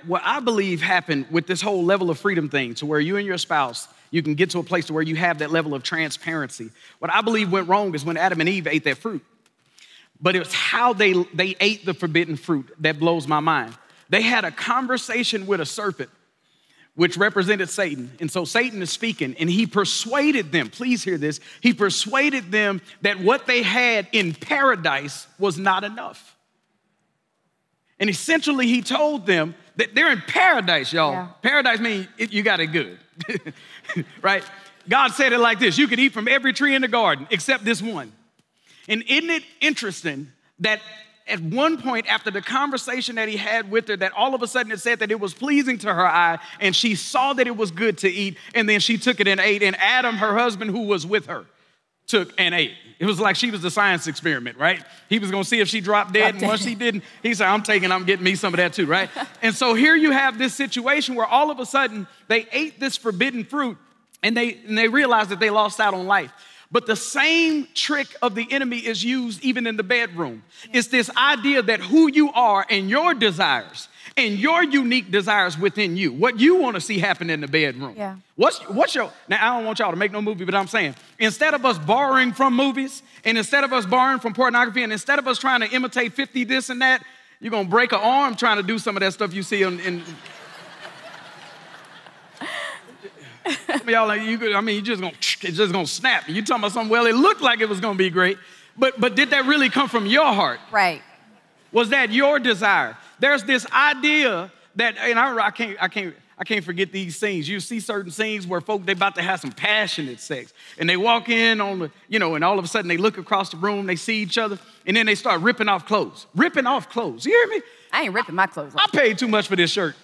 what I believe happened with this whole level of freedom thing, to where you and your spouse, you can get to a place to where you have that level of transparency. What I believe went wrong is when Adam and Eve ate that fruit. But it was how they ate the forbidden fruit that blows my mind. They had a conversation with a serpent, which represented Satan. And so Satan is speaking, and he persuaded them, please hear this, he persuaded them that what they had in paradise was not enough. And essentially he told them that they're in paradise, y'all. Yeah. Paradise means you got it good, right? God said it like this: you could eat from every tree in the garden except this one. And isn't it interesting that at one point after the conversation that he had with her, that all of a sudden it said that it was pleasing to her eye, and she saw that it was good to eat, and then she took it and ate, and Adam, her husband, who was with her, took and ate. It was like she was the science experiment, right? He was gonna see if she dropped dead, and once she didn't, he said, I'm getting me some of that too, right? And so here you have this situation where all of a sudden they ate this forbidden fruit, and they realized that they lost out on life. But the same trick of the enemy is used even in the bedroom. It's this idea that who you are and your desires and your unique desires within you, what you want to see happen in the bedroom. Yeah. What's your, now I don't want y'all to make no movie, but I'm saying, instead of us borrowing from movies, and instead of us borrowing from pornography, and instead of us trying to imitate 50 this and that, you're going to break an arm trying to do some of that stuff you see in y'all, it's just gonna snap. You talking about something, well, it looked like it was gonna be great, but did that really come from your heart? Right. Was that your desire? There's this idea that, and I can't forget these scenes. You see certain scenes where folk, they about to have some passionate sex, and they walk in on the, and all of a sudden they look across the room, they see each other, and then they start ripping off clothes. Ripping off clothes, you hear me? I ain't ripping my clothes off. I paid too much for this shirt.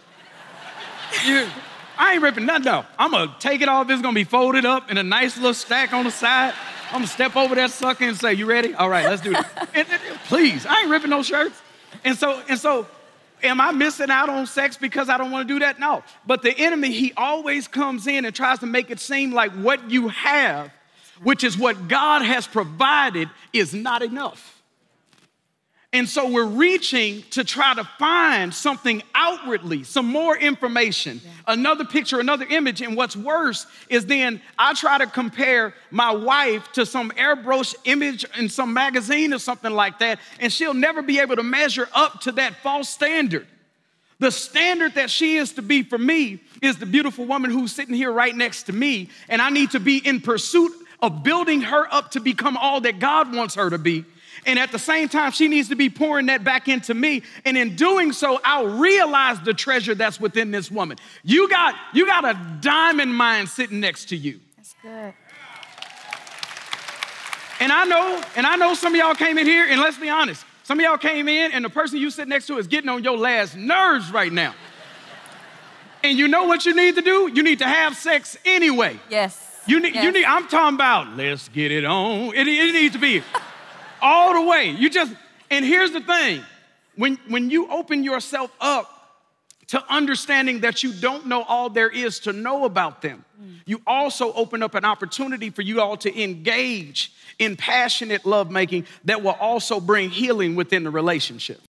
I ain't ripping nothing off. I'm gonna take it off. It's gonna be folded up in a nice little stack on the side. I'm gonna step over that sucker and say, you ready? All right, let's do this. And please, I ain't ripping no shirts. And so, am I missing out on sex because I don't wanna do that? No. But the enemy, he always comes in and tries to make it seem like what you have, which is what God has provided, is not enough. And so we're reaching to try to find something outwardly, some more information, another picture, another image. And what's worse is then I try to compare my wife to some airbrushed image in some magazine or something like that, and she'll never be able to measure up to that false standard. The standard that she is to be for me is the beautiful woman who's sitting here right next to me, and I need to be in pursuit of building her up to become all that God wants her to be. And at the same time, she needs to be pouring that back into me. And in doing so, I'll realize the treasure that's within this woman. You got a diamond mine sitting next to you. That's good. And I know some of y'all came in here, and let's be honest, some of y'all came in and the person you sit next to is getting on your last nerves right now. And you know what you need to do? You need to have sex anyway. Yes. I'm talking about, let's get it on. It needs to be all the way. And here's the thing. When you open yourself up to understanding that you don't know all there is to know about them, you also open up an opportunity for you all to engage in passionate lovemaking that will also bring healing within the relationship.